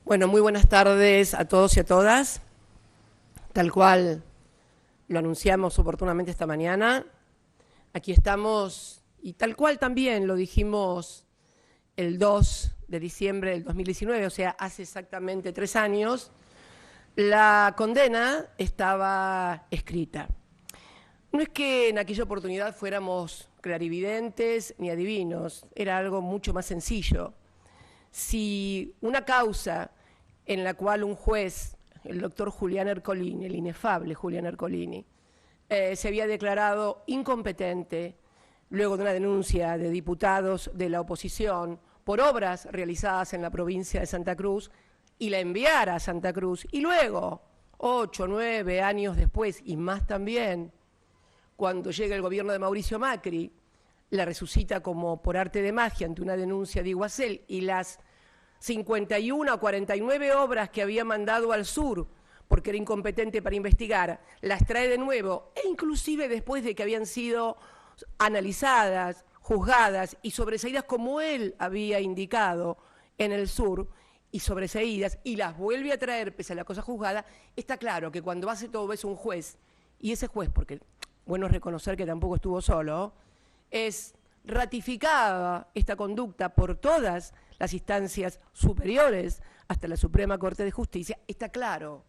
Bueno, muy buenas tardes a todos y a todas. Tal cual lo anunciamos oportunamente esta mañana, aquí estamos y tal cual también lo dijimos el 2 de diciembre del 2019, o sea, hace exactamente 3 años, la condena estaba escrita. No es que en aquella oportunidad fuéramos clarividentes ni adivinos, era algo mucho más sencillo. Si una causa en la cual un juez, el doctor Julián Ercolini, el inefable Julián Ercolini, se había declarado incompetente luego de una denuncia de diputados de la oposición por obras realizadas en la provincia de Santa Cruz y la enviara a Santa Cruz y luego, 8, 9 años después y más también, cuando llega el gobierno de Mauricio Macri, la resucita como por arte de magia ante una denuncia de Iguacel y las 51 o 49 obras que había mandado al sur porque era incompetente para investigar, las trae de nuevo e inclusive después de que habían sido analizadas, juzgadas y sobreseídas como él había indicado en el sur y sobreseídas y las vuelve a traer pese a la cosa juzgada, está claro que cuando hace todo eso un juez, y ese juez, porque bueno es reconocer que tampoco estuvo solo, es ratificada esta conducta por todas las instancias superiores hasta la Suprema Corte de Justicia, está claro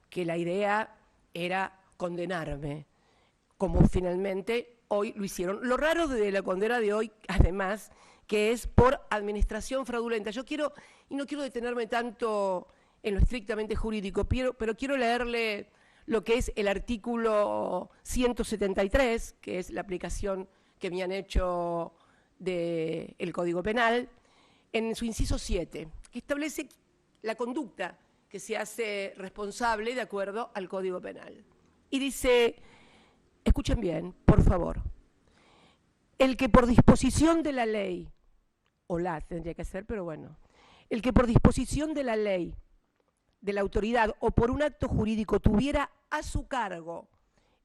que la idea era condenarme, como finalmente hoy lo hicieron. Lo raro de la condena de hoy, además, que es por administración fraudulenta. Yo quiero, y no quiero detenerme tanto en lo estrictamente jurídico, pero quiero leerle lo que es el artículo 173, que es la aplicación que me han hecho del Código Penal, en su inciso 7, que establece la conducta que se hace responsable de acuerdo al Código Penal. Y dice, escuchen bien, por favor, el que por disposición de la ley, o la tendría que ser, pero bueno, el que por disposición de la ley, de la autoridad o por un acto jurídico tuviera a su cargo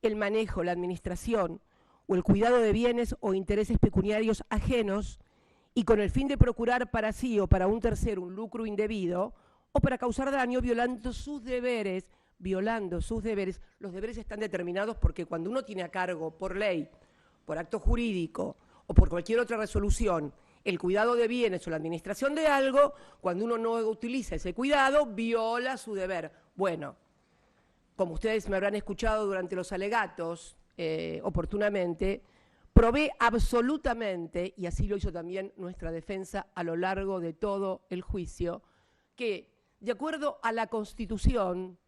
el manejo, la administración o el cuidado de bienes o intereses pecuniarios ajenos y con el fin de procurar para sí o para un tercero un lucro indebido o para causar daño violando sus deberes, los deberes están determinados porque cuando uno tiene a cargo por ley, por acto jurídico o por cualquier otra resolución el cuidado de bienes o la administración de algo, cuando uno no utiliza ese cuidado, viola su deber. Bueno, como ustedes me habrán escuchado durante los alegatos, oportunamente, probé absolutamente, y así lo hizo también nuestra defensa a lo largo de todo el juicio, que de acuerdo a la Constitución,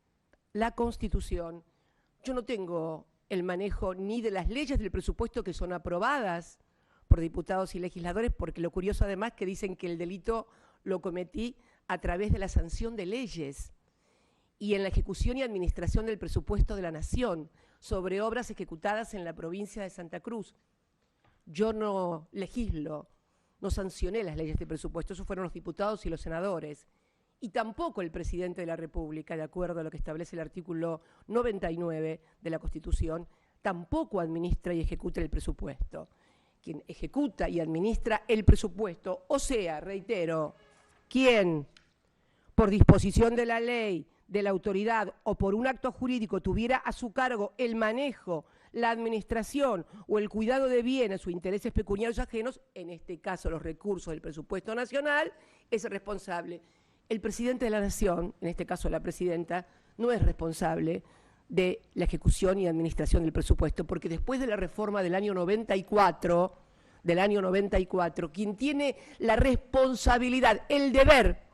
yo no tengo el manejo ni de las leyes del presupuesto que son aprobadas por diputados y legisladores, porque lo curioso además que dicen que el delito lo cometí a través de la sanción de leyes y en la ejecución y administración del presupuesto de la Nación sobre obras ejecutadas en la provincia de Santa Cruz. Yo no legislo, no sancioné las leyes de presupuesto, esos fueron los diputados y los senadores. Y tampoco el presidente de la República, de acuerdo a lo que establece el artículo 99 de la Constitución, tampoco administra y ejecuta el presupuesto. Quien ejecuta y administra el presupuesto, o sea, reitero, quien por disposición de la ley, de la autoridad o por un acto jurídico tuviera a su cargo el manejo, la administración o el cuidado de bienes o intereses pecuniarios ajenos, en este caso los recursos del presupuesto nacional, es responsable. El presidente de la Nación, en este caso la presidenta, no es responsable de la ejecución y administración del presupuesto, porque después de la reforma del año 94, quien tiene la responsabilidad, el deber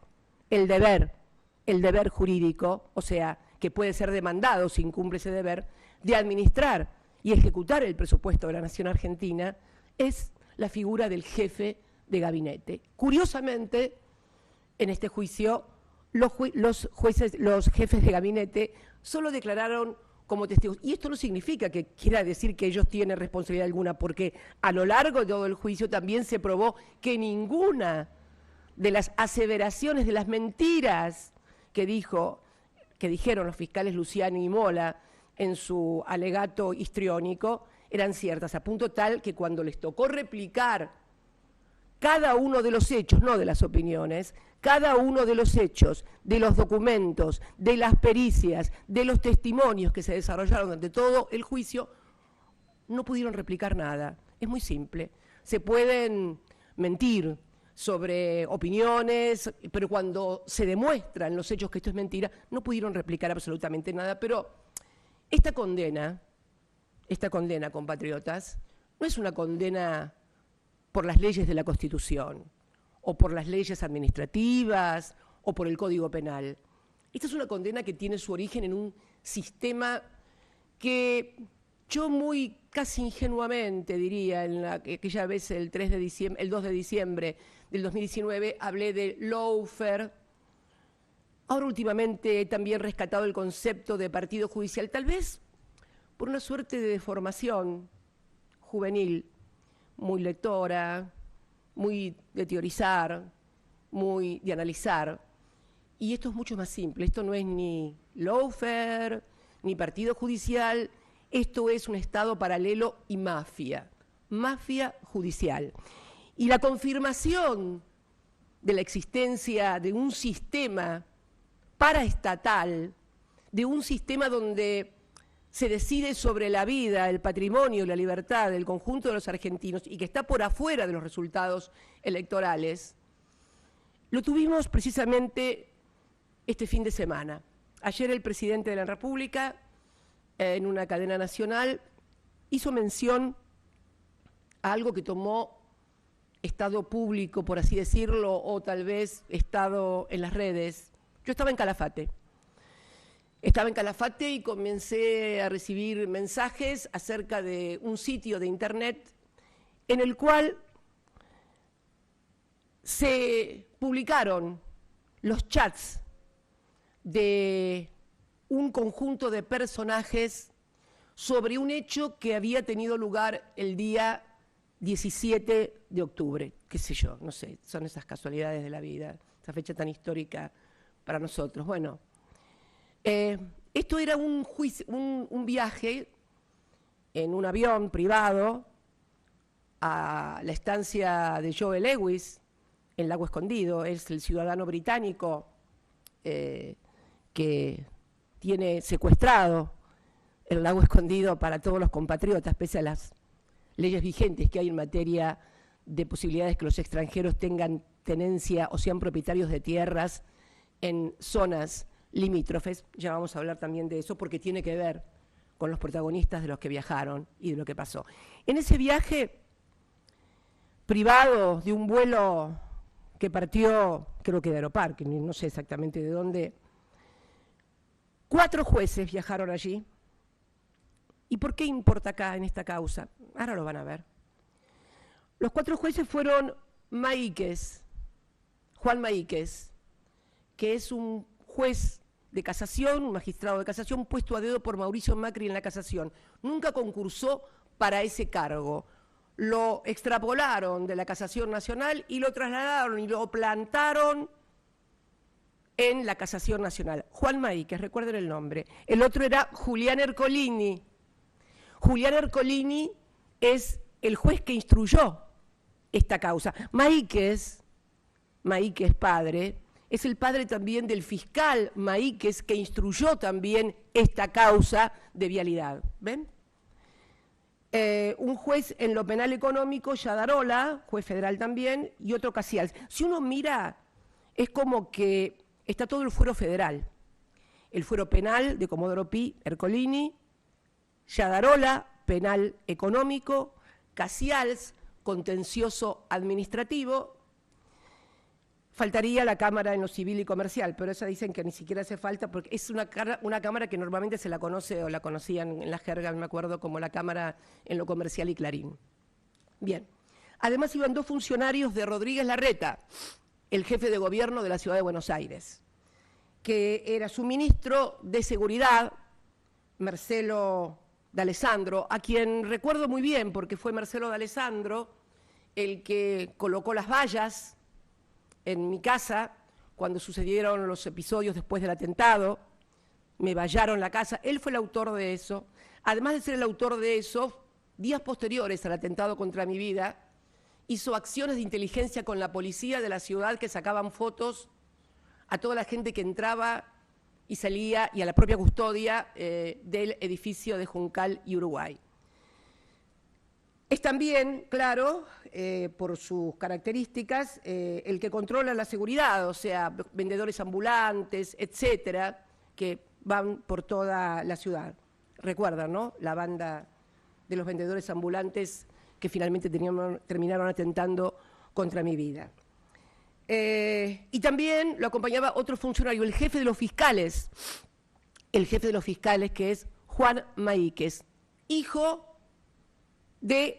jurídico, o sea, que puede ser demandado si incumple ese deber, de administrar y ejecutar el presupuesto de la Nación Argentina, es la figura del jefe de gabinete. Curiosamente, en este juicio, los jefes de gabinete solo declararon como testigos. Y esto no significa que quiera decir que ellos tienen responsabilidad alguna, porque a lo largo de todo el juicio también se probó que ninguna de las aseveraciones, de las mentiras que dijeron los fiscales Luciani y Mola en su alegato histriónico, eran ciertas, a punto tal que cuando les tocó replicar cada uno de los hechos, no de las opiniones, cada uno de los hechos, de los documentos, de las pericias, de los testimonios que se desarrollaron durante todo el juicio, no pudieron replicar nada. Es muy simple. Se pueden mentir sobre opiniones, pero cuando se demuestran los hechos que esto es mentira, no pudieron replicar absolutamente nada. Pero esta condena, compatriotas, no es una condena por las leyes de la Constitución, o por las leyes administrativas, o por el Código Penal. Esta es una condena que tiene su origen en un sistema que yo muy casi ingenuamente diría, en aquella vez el 2 de diciembre del 2019, hablé de lawfare. Ahora últimamente he también rescatado el concepto de partido judicial, tal vez por una suerte de deformación juvenil, muy lectora, muy de teorizar, muy de analizar. Y esto es mucho más simple. Esto no es ni lawfare, ni partido judicial. Esto es un Estado paralelo y mafia judicial. Y la confirmación de la existencia de un sistema paraestatal, de un sistema donde se decide sobre la vida, el patrimonio y la libertad del conjunto de los argentinos y que está por afuera de los resultados electorales, lo tuvimos precisamente este fin de semana. Ayer el presidente de la República, en una cadena nacional, hizo mención a algo que tomó estado público, por así decirlo, o tal vez estado en las redes. Yo estaba en Calafate. Y comencé a recibir mensajes acerca de un sitio de internet en el cual se publicaron los chats de un conjunto de personajes sobre un hecho que había tenido lugar el día 17 de octubre, qué sé yo, no sé, son esas casualidades de la vida, esa fecha tan histórica para nosotros. Bueno, esto era un viaje en un avión privado a la estancia de Joe Lewis en Lago Escondido. Es el ciudadano británico que tiene secuestrado el Lago Escondido para todos los compatriotas, pese a las leyes vigentes que hay en materia de posibilidades que los extranjeros tengan tenencia o sean propietarios de tierras en zonas limítrofes. Ya vamos a hablar también de eso porque tiene que ver con los protagonistas de los que viajaron y de lo que pasó. En ese viaje privado de un vuelo que partió, creo que de Aeroparque, no sé exactamente de dónde, 4 jueces viajaron allí. ¿Y por qué importa acá en esta causa? Ahora lo van a ver. Los 4 jueces fueron Maíquez, Juan Maíquez, que es un juez de casación, un magistrado de casación puesto a dedo por Mauricio Macri en la casación. Nunca concursó para ese cargo. Lo extrapolaron de la Casación Nacional y lo trasladaron y lo plantaron en la Casación Nacional. Juan Maíquez, recuerden el nombre. El otro era Julián Ercolini. Julián Ercolini es el juez que instruyó esta causa. Maíquez padre, es el padre también del fiscal Maíquez que instruyó también esta causa de vialidad. ¿Ven? Un juez en lo penal económico, Yadarola, juez federal también, y otro Casials. Si uno mira, es como que está todo el fuero federal. El fuero penal de Comodoro Pi, Ercolini, Yadarola, penal económico, Casials, contencioso administrativo. Faltaría la Cámara en lo civil y comercial, pero esa dicen que ni siquiera hace falta porque es una Cámara que normalmente se la conoce o la conocían en la jerga, me acuerdo, como la Cámara en lo comercial y Clarín. Bien. Además iban 2 funcionarios de Rodríguez Larreta, el jefe de gobierno de la Ciudad de Buenos Aires, que era su ministro de Seguridad, Marcelo D'Alessandro, a quien recuerdo muy bien porque fue Marcelo D'Alessandro el que colocó las vallas en mi casa cuando sucedieron los episodios después del atentado. Me vallaron la casa. Él fue el autor de eso. Además de ser el autor de eso, días posteriores al atentado contra mi vida, hizo acciones de inteligencia con la policía de la ciudad que sacaban fotos a toda la gente que entraba y salía y a la propia custodia del edificio de Juncal y Uruguay. Es también, claro, por sus características, el que controla la seguridad, o sea, vendedores ambulantes, etcétera, que van por toda la ciudad. Recuerdan, ¿no? La banda de los vendedores ambulantes que finalmente terminaron atentando contra mi vida. Y también lo acompañaba otro funcionario, el jefe de los fiscales, que es Juan Maíquez, hijo de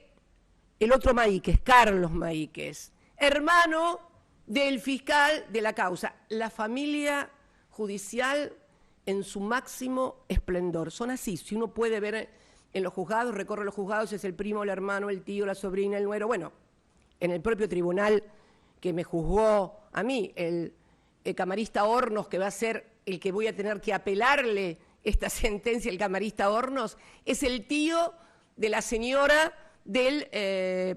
el otro Maíquez, Carlos Maíquez, hermano del fiscal de la causa. La familia judicial en su máximo esplendor. Son así, si uno puede ver en los juzgados, recorre los juzgados, es el primo, el hermano, el tío, la sobrina, el nuero. Bueno, en el propio tribunal que me juzgó a mí, el camarista Hornos, que va a ser el que voy a tener que apelarle esta sentencia, el camarista Hornos, es el tío de la señora del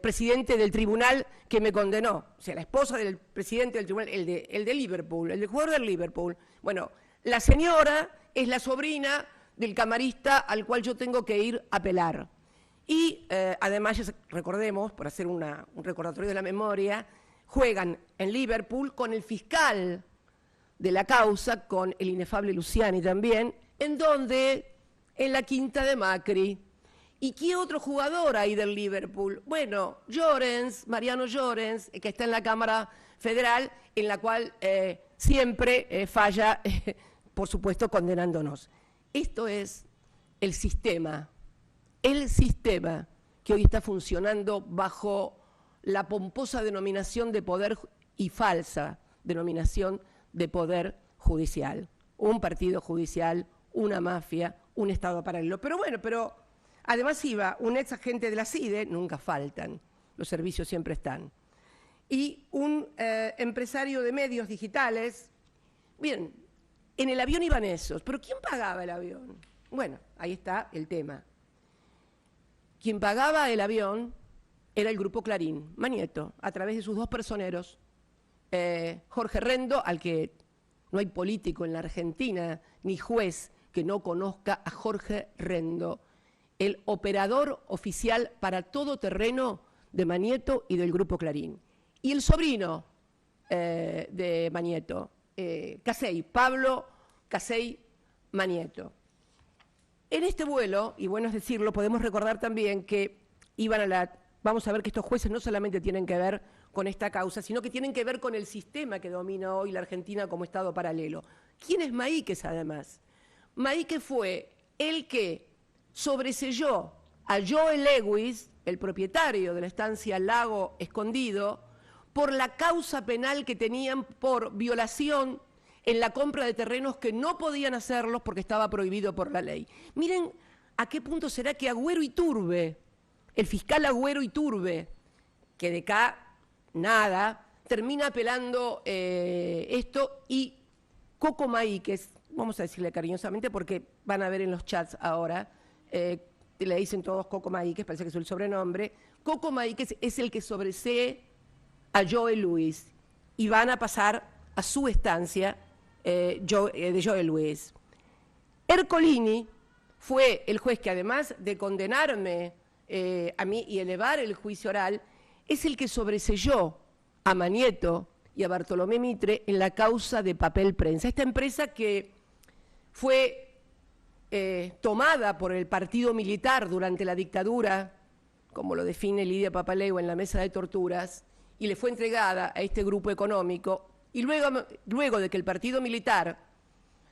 presidente del tribunal que me condenó, o sea, la esposa del presidente del tribunal, el de Liverpool, el de jugador del Liverpool. Bueno, la señora es la sobrina del camarista al cual yo tengo que ir a apelar. Y además, recordemos, por hacer un recordatorio de la memoria, juegan en Liverpool con el fiscal de la causa, con el inefable Luciani también, en donde, en la quinta de Macri. ¿Y qué otro jugador hay del Liverpool? Bueno, Llorens, Mariano Llorens, que está en la Cámara Federal, en la cual siempre falla, por supuesto, condenándonos. Esto es el sistema que hoy está funcionando bajo la pomposa denominación de poder y falsa denominación de poder judicial. Un partido judicial, una mafia, un Estado paralelo. Pero bueno, además iba un ex agente de la CIDE, nunca faltan, los servicios siempre están, y un empresario de medios digitales. Bien, en el avión iban esos, pero ¿quién pagaba el avión? Bueno, ahí está el tema. Quien pagaba el avión era el Grupo Clarín, Manieto, a través de sus dos personeros, Jorge Rendo, al que no hay político en la Argentina, ni juez que no conozca a Jorge Rendo, el operador oficial para todo terreno de Manieto y del Grupo Clarín. Y el sobrino de Manieto, Casey, Pablo Casey Manieto. En este vuelo, y bueno es decirlo, podemos recordar también que vamos a ver que estos jueces no solamente tienen que ver con esta causa, sino que tienen que ver con el sistema que domina hoy la Argentina como Estado paralelo. ¿Quién es Maíquez, además? Maíquez fue el que sobreselló a Joe Lewis, el propietario de la estancia Lago Escondido, por la causa penal que tenían por violación en la compra de terrenos que no podían hacerlos porque estaba prohibido por la ley. Miren a qué punto será que Agüero Iturbe, el fiscal Agüero Iturbe, que de acá nada, termina apelando esto, y Coco Maíquez, vamos a decirle cariñosamente porque van a ver en los chats ahora, le dicen todos Coco Maíquez, parece que es el sobrenombre. Coco Maíquez es el que sobresee a Joe Luis y van a pasar a su estancia de Joe Luis. Ercolini fue el juez que, además de condenarme a mí y elevar el juicio oral, es el que sobreselló a Manieto y a Bartolomé Mitre en la causa de Papel Prensa. Esta empresa que fue tomada por el partido militar durante la dictadura, como lo define Lidia Papaleo en la mesa de torturas, y le fue entregada a este grupo económico, y luego de que el partido militar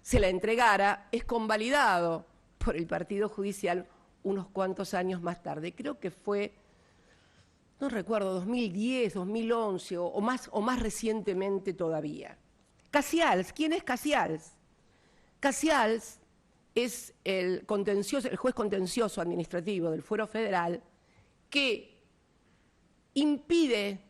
se la entregara, es convalidado por el partido judicial unos cuantos años más tarde. Creo que fue, no recuerdo, 2010, 2011 o más recientemente todavía. Casials, ¿quién es Casials? Casials es el juez contencioso administrativo del Fuero Federal que impide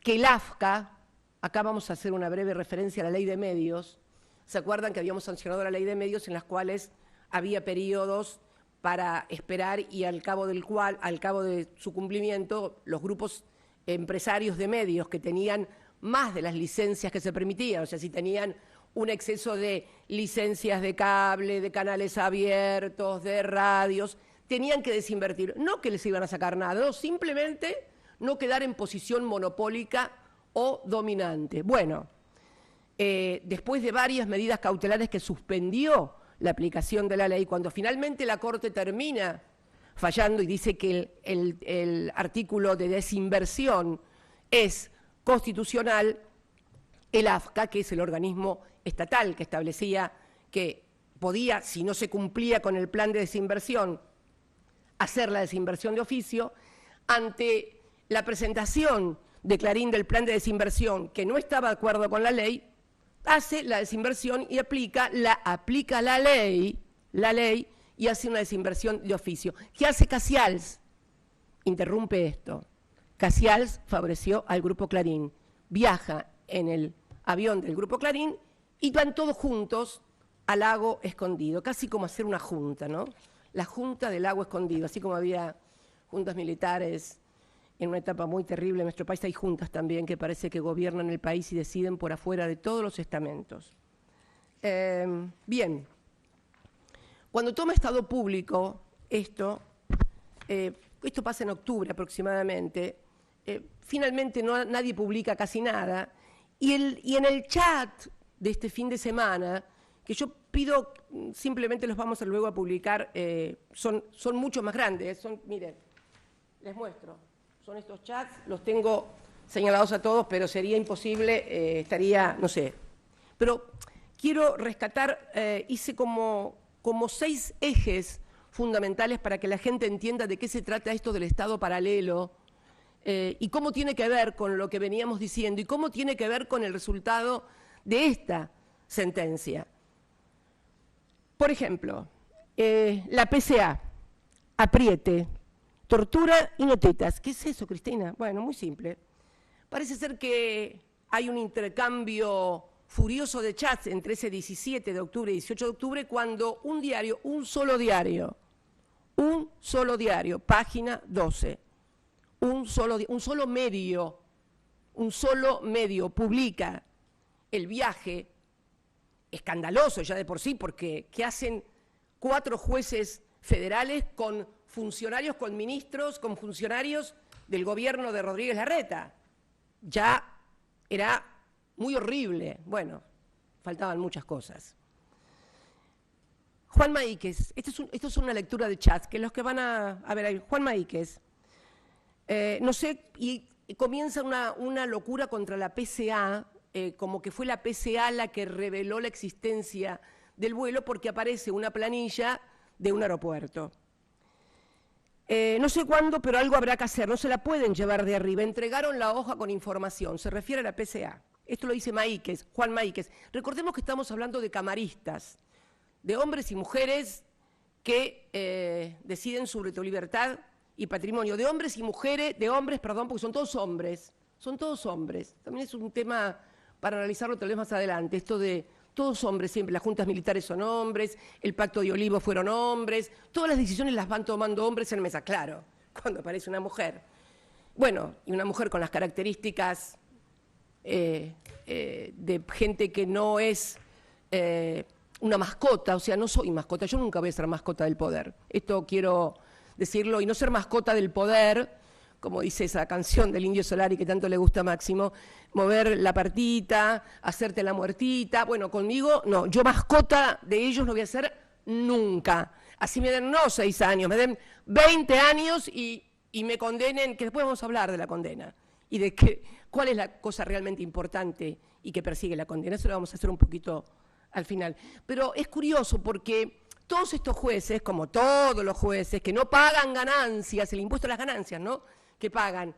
que el AFCA, acá vamos a hacer una breve referencia a la ley de medios, ¿se acuerdan que habíamos sancionado la ley de medios en las cuales había periodos para esperar y al cabo de su cumplimiento los grupos empresarios de medios que tenían más de las licencias que se permitían, o sea, si tenían un exceso de licencias de cable, de canales abiertos, de radios, tenían que desinvertir. No que les iban a sacar nada, no, simplemente no quedar en posición monopólica o dominante. Bueno, después de varias medidas cautelares que suspendió la aplicación de la ley, cuando finalmente la Corte termina fallando y dice que el artículo de desinversión es constitucional, el AFCA, que es el organismo estatal que establecía que podía, si no se cumplía con el plan de desinversión, hacer la desinversión de oficio, ante la presentación de Clarín del plan de desinversión, que no estaba de acuerdo con la ley, hace la desinversión y aplica la ley y hace una desinversión de oficio. ¿Qué hace Casials? Interrumpe esto. Casials favoreció al Grupo Clarín, viaja en el avión del Grupo Clarín y van todos juntos al lago Escondido, casi como hacer una junta, ¿no? La junta del lago Escondido, así como había juntas militares en una etapa muy terrible en nuestro país, hay juntas también que parece que gobiernan el país y deciden por afuera de todos los estamentos. Bien, cuando toma estado público esto pasa en octubre aproximadamente, finalmente nadie publica casi nada, y en el chat de este fin de semana, que yo pido, simplemente los vamos a luego a publicar, son mucho más grandes, miren, les muestro, son estos chats, los tengo señalados a todos, pero sería imposible, estaría, no sé. Pero quiero rescatar, hice como 6 ejes fundamentales para que la gente entienda de qué se trata esto del Estado paralelo, y cómo tiene que ver con lo que veníamos diciendo y cómo tiene que ver con el resultado de esta sentencia. Por ejemplo, la PCA, apriete, tortura y notetas. ¿Qué es eso, Cristina? Bueno, muy simple. Parece ser que hay un intercambio furioso de chats entre ese 17 de octubre y 18 de octubre cuando un solo diario, página 12, un solo medio publica el viaje escandaloso ya de por sí, porque ¿qué hacen 4 jueces federales con funcionarios, con ministros, con funcionarios del gobierno de Rodríguez Larreta? Ya era muy horrible. Bueno, faltaban muchas cosas. Juan Maíquez, esto es una lectura de chats, que los que van a ver ahí, Juan Maíquez, no sé, y comienza una locura contra la PCA, como que fue la PCA la que reveló la existencia del vuelo porque aparece una planilla de un aeropuerto. No sé cuándo, pero algo habrá que hacer, no se la pueden llevar de arriba. Entregaron la hoja con información, se refiere a la PCA. Esto lo dice Maíquez, Juan Maíquez. Recordemos que estamos hablando de camaristas, de hombres y mujeres que deciden sobre tu libertad y patrimonio, de hombres y mujeres, porque son todos hombres. También es un tema para analizarlo tal vez más adelante, esto de todos hombres siempre, las juntas militares son hombres, el Pacto de Olivos fueron hombres, todas las decisiones las van tomando hombres en mesa, claro, cuando aparece una mujer. Bueno, y una mujer con las características de gente que no es una mascota, o sea, no soy mascota, yo nunca voy a ser mascota del poder. Esto quiero decirlo, y no ser mascota del poder, como dice esa canción del Indio Solari que tanto le gusta a Máximo, mover la partita, hacerte la muertita. Bueno, conmigo no, yo mascota de ellos no voy a ser nunca. Así me den no 6 años, me den 20 años y me condenen, que después vamos a hablar de la condena y de cuál es la cosa realmente importante y que persigue la condena. Eso lo vamos a hacer un poquito al final. Pero es curioso porque todos estos jueces, como todos los jueces, que no pagan ganancias, el impuesto a las ganancias, ¿no?, que pagan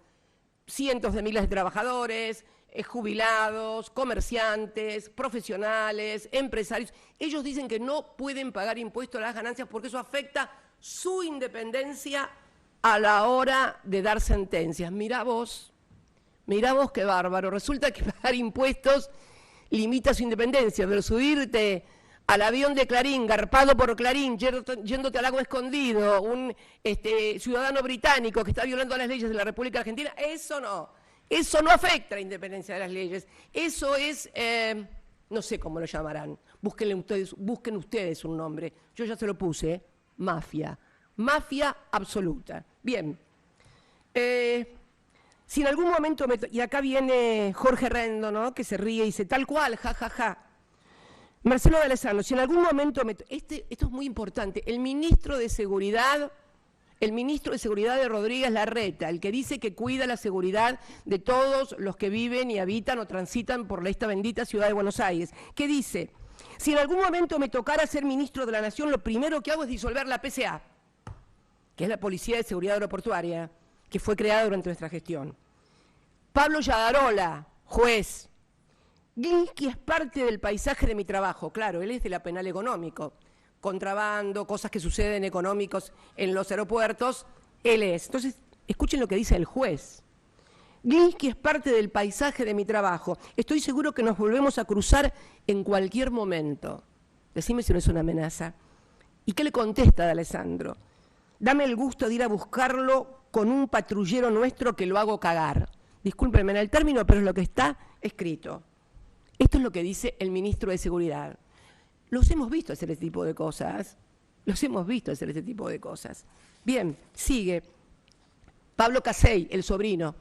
cientos de miles de trabajadores, jubilados, comerciantes, profesionales, empresarios, ellos dicen que no pueden pagar impuestos a las ganancias porque eso afecta su independencia a la hora de dar sentencias. Mirá vos qué bárbaro. Resulta que pagar impuestos limita su independencia, pero subirte al avión de Clarín, garpado por Clarín, yéndote al lago escondido, un ciudadano británico que está violando las leyes de la República Argentina, eso no afecta a la independencia de las leyes. Eso es, no sé cómo lo llamarán, busquen ustedes un nombre. Yo ya se lo puse, mafia absoluta. Bien, si en algún momento, y acá viene Jorge Rendo, ¿no?, que se ríe y dice, tal cual, ja. Marcelo D'Alessandro, si en algún momento, esto es muy importante, el ministro de Seguridad de Rodríguez Larreta, el que dice que cuida la seguridad de todos los que viven y habitan o transitan por esta bendita ciudad de Buenos Aires, que dice, si en algún momento me tocara ser ministro de la Nación, lo primero que hago es disolver la PCA, que es la Policía de Seguridad Aeroportuaria, que fue creada durante nuestra gestión. Pablo Yadarola, juez. Glinsky es parte del paisaje de mi trabajo. Claro, él es de la penal económico. Contrabando, cosas que suceden económicos en los aeropuertos, él es. Entonces, escuchen lo que dice el juez. Glinsky es parte del paisaje de mi trabajo. Estoy seguro que nos volvemos a cruzar en cualquier momento. Decime si no es una amenaza. ¿Y qué le contesta D'Alessandro? Dame el gusto de ir a buscarlo con un patrullero nuestro que lo hago cagar. Discúlpenme en el término, pero es lo que está escrito. Esto es lo que dice el ministro de Seguridad. Los hemos visto hacer este tipo de cosas. Bien, sigue. Pablo Casey, el sobrino.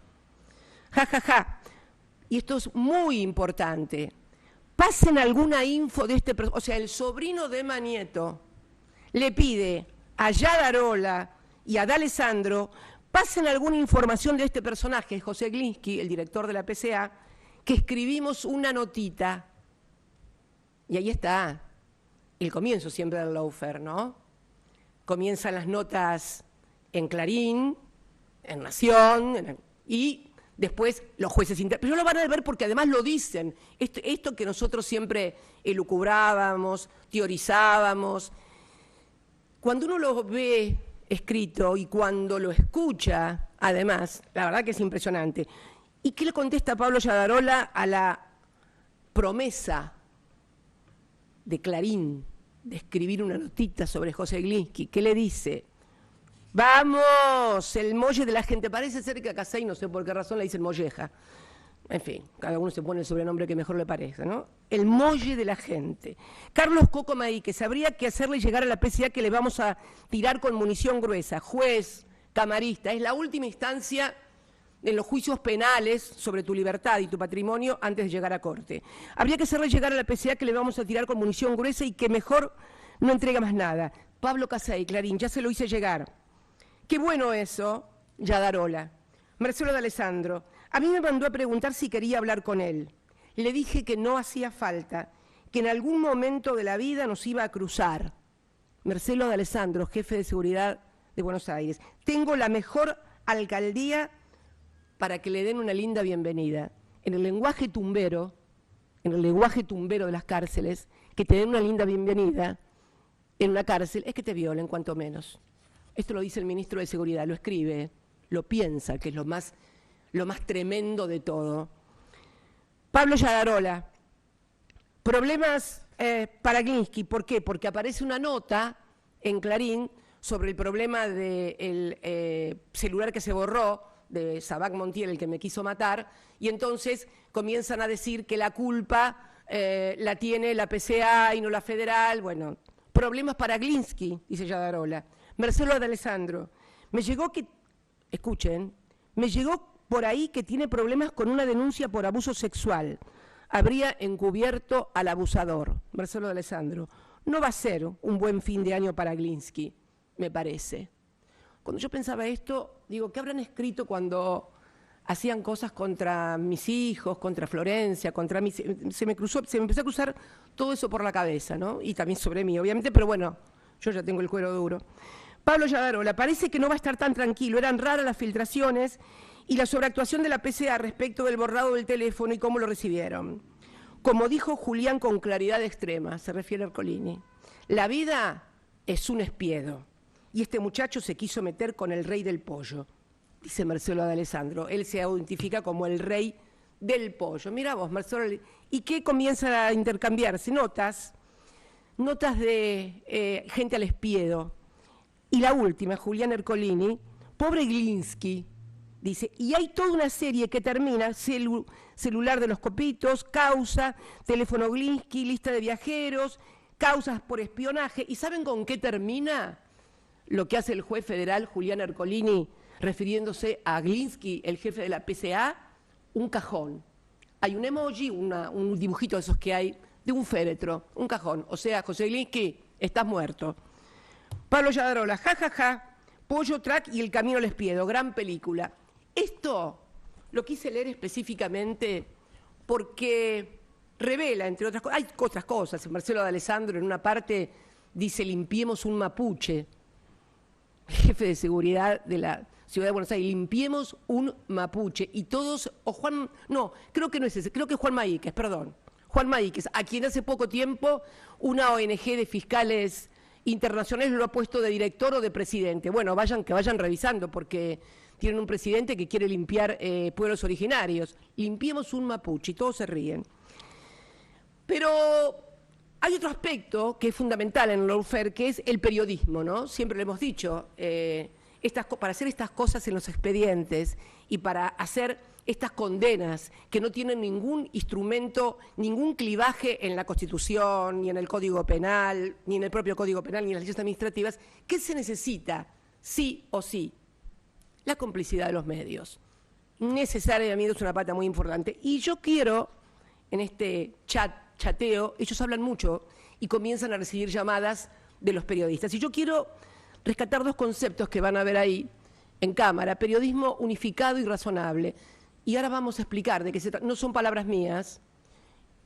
Ja. Y esto es muy importante. Pasen alguna info de este... O sea, el sobrino de Manieto le pide a Yadarola y a D'Alessandro, pasen alguna información de este personaje, José Glinsky, el director de la PCA, que escribimos una notita. Y ahí está el comienzo siempre del lawfare, ¿no? Comienzan las notas en Clarín, en Nación, y después los jueces pero lo van a ver porque además lo dicen. Esto que nosotros siempre elucubrábamos, teorizábamos, cuando uno lo ve escrito y cuando lo escucha, además, la verdad que es impresionante. ¿Y qué le contesta Pablo Yadarola a la promesa de Clarín de escribir una notita sobre José Glinsky? ¿Qué le dice? Vamos, el molle de la gente. Parece ser que a Casey, no sé por qué razón, le dicen molleja. En fin, cada uno se pone el sobrenombre que mejor le parezca, ¿no? El molle de la gente. Carlos Coco Maí, que sabría que hacerle llegar a la PCA que le vamos a tirar con munición gruesa. Juez, camarista, es la última instancia en los juicios penales sobre tu libertad y tu patrimonio antes de llegar a corte. Habría que hacerle llegar a la PCA que le vamos a tirar con munición gruesa y que mejor no entrega más nada. Pablo Casey, Clarín, ya se lo hice llegar. Qué bueno eso, Yadarola. Marcelo D'Alessandro, a mí me mandó a preguntar si quería hablar con él. Le dije que no hacía falta, que en algún momento de la vida nos iba a cruzar. Marcelo D'Alessandro, jefe de seguridad de Buenos Aires. Tengo la mejor alcaldía para que le den una linda bienvenida. En el lenguaje tumbero de las cárceles, que te den una linda bienvenida en una cárcel es que te violen, cuanto menos. Esto lo dice el ministro de Seguridad, lo escribe, lo piensa, que es lo más tremendo de todo. Pablo Yadarola, problemas para Glinsky. ¿Por qué? Porque aparece una nota en Clarín sobre el problema del celular que se borró, de Sabac Montiel, el que me quiso matar, y entonces comienzan a decir que la culpa la tiene la PCA y no la federal. Bueno, problemas para Glinsky, dice Yadarola. Marcelo D'Alessandro, me llegó por ahí que tiene problemas con una denuncia por abuso sexual. Habría encubierto al abusador. Marcelo D'Alessandro, no va a ser un buen fin de año para Glinsky, me parece. Cuando yo pensaba esto, digo, ¿qué habrán escrito cuando hacían cosas contra mis hijos, contra Florencia, contra mí? Se me empezó a cruzar todo eso por la cabeza, ¿no? Y también sobre mí, obviamente, pero bueno, yo ya tengo el cuero duro. Pablo Yadarola, parece que no va a estar tan tranquilo. Eran raras las filtraciones y la sobreactuación de la PCA respecto del borrado del teléfono y cómo lo recibieron. Como dijo Julián con claridad extrema, se refiere a Ercolini, la vida es un espiedo y este muchacho se quiso meter con el rey del pollo, dice Marcelo D'Alessandro. Él se identifica como el rey del pollo. Mira vos, Marcelo, ¿y qué comienza a intercambiarse? Notas. notas de gente al espiedo. Y la última, Julián Ercolini, pobre Glinsky, dice, y hay toda una serie que termina, celular de los copitos, causa, teléfono Glinsky, lista de viajeros, causas por espionaje. ¿Y saben con qué termina lo que hace el juez federal Julián Ercolini refiriéndose a Glinsky, el jefe de la PCA? Un cajón. Hay un emoji, un dibujito de esos que hay, de un féretro, un cajón. O sea, José Glinsky, estás muerto. Pablo Yadarola, jajaja, Pollo Track y El Camino al Espiedo, gran película. Esto lo quise leer específicamente porque revela, entre otras cosas, hay otras cosas. Marcelo D'Alessandro en una parte dice, limpiemos un mapuche, jefe de seguridad de la Ciudad de Buenos Aires, limpiemos un mapuche. Y todos, o Juan, no, creo que no es ese, creo que es Juan Maíquez, perdón. Juan Maíquez, a quien hace poco tiempo una ONG de fiscales internacionales lo ha puesto de director o de presidente. Bueno, que vayan revisando, porque tienen un presidente que quiere limpiar pueblos originarios. Limpiemos un mapuche, y todos se ríen. Pero hay otro aspecto que es fundamental en el lawfare, que es el periodismo, ¿no? Siempre lo hemos dicho, para hacer estas cosas en los expedientes y para hacer estas condenas que no tienen ningún instrumento, ningún clivaje en la Constitución, ni en el Código Penal, ni en el propio Código Penal, ni en las leyes administrativas, ¿qué se necesita? Sí o sí, la complicidad de los medios. Necesariamente es una pata muy importante. Y yo quiero, en este chateo, ellos hablan mucho y comienzan a recibir llamadas de los periodistas. Y yo quiero rescatar dos conceptos que van a ver ahí en cámara: periodismo unificado y razonable. Y ahora vamos a explicar de qué se trata. No son palabras mías.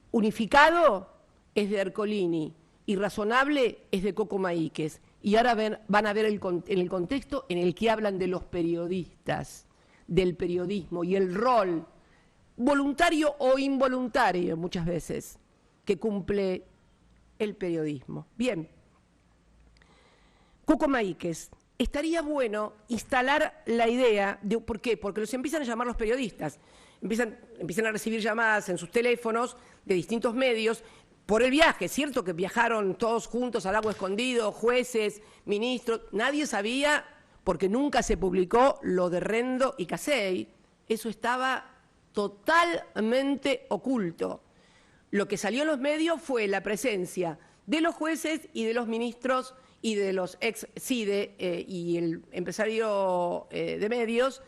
Unificado es de Ercolini y razonable es de Coco Maíquez. Y ahora van a ver en el contexto en el que hablan de los periodistas, del periodismo y el rol voluntario o involuntario muchas veces que cumple el periodismo. Bien, Coco Maíquez. Estaría bueno instalar la idea de, ¿por qué? Porque los empiezan a llamar los periodistas, empiezan a recibir llamadas en sus teléfonos de distintos medios por el viaje. Cierto que viajaron todos juntos al Lago Escondido, jueces, ministros, nadie sabía, porque nunca se publicó lo de Rendo y Casey, eso estaba totalmente oculto. Lo que salió en los medios fue la presencia de los jueces y de los ministros y de los ex-CIDE y el empresario de medios.